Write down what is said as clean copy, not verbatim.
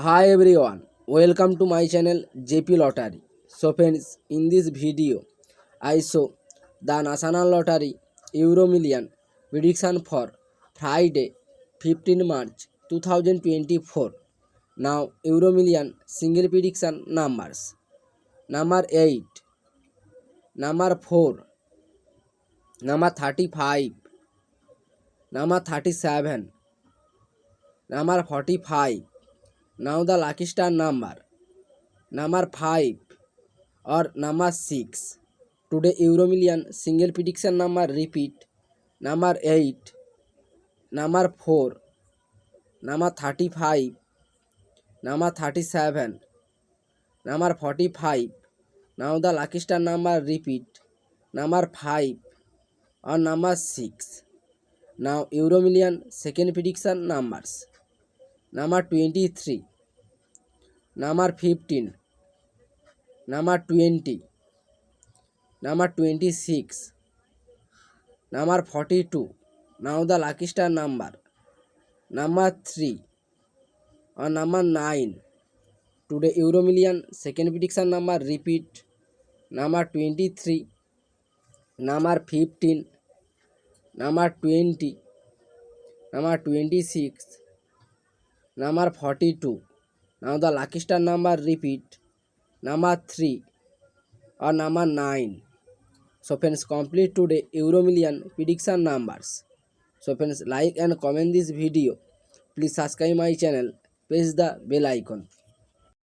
Hi everyone, welcome to my channel JP Lottery. So friends, in this video, I show the National Lottery Euro Million prediction for Friday, 15 March 2024. Now Euro Million single prediction numbers: number 8, number 4, number 35, number 37, number 45. Now the lucky star number 5 or number 6. Today Euro Million single prediction number repeat: number 8, number 4, number 35, number 37, number 45. Now the lucky star number repeat: number 5 or number 6. Now Euro Million second prediction numbers: number 23, number 15, number 20, number 26, number 42. Now the lucky star number 3 or number 9. Today Euro Million second prediction number repeat: number 23, number 15, number 20, number 26, number 42. Now the lucky star number repeat: number 3 or number 9. So friends, complete today Euro Million prediction numbers. So friends, like and comment this video. Please subscribe my channel. Press the bell icon.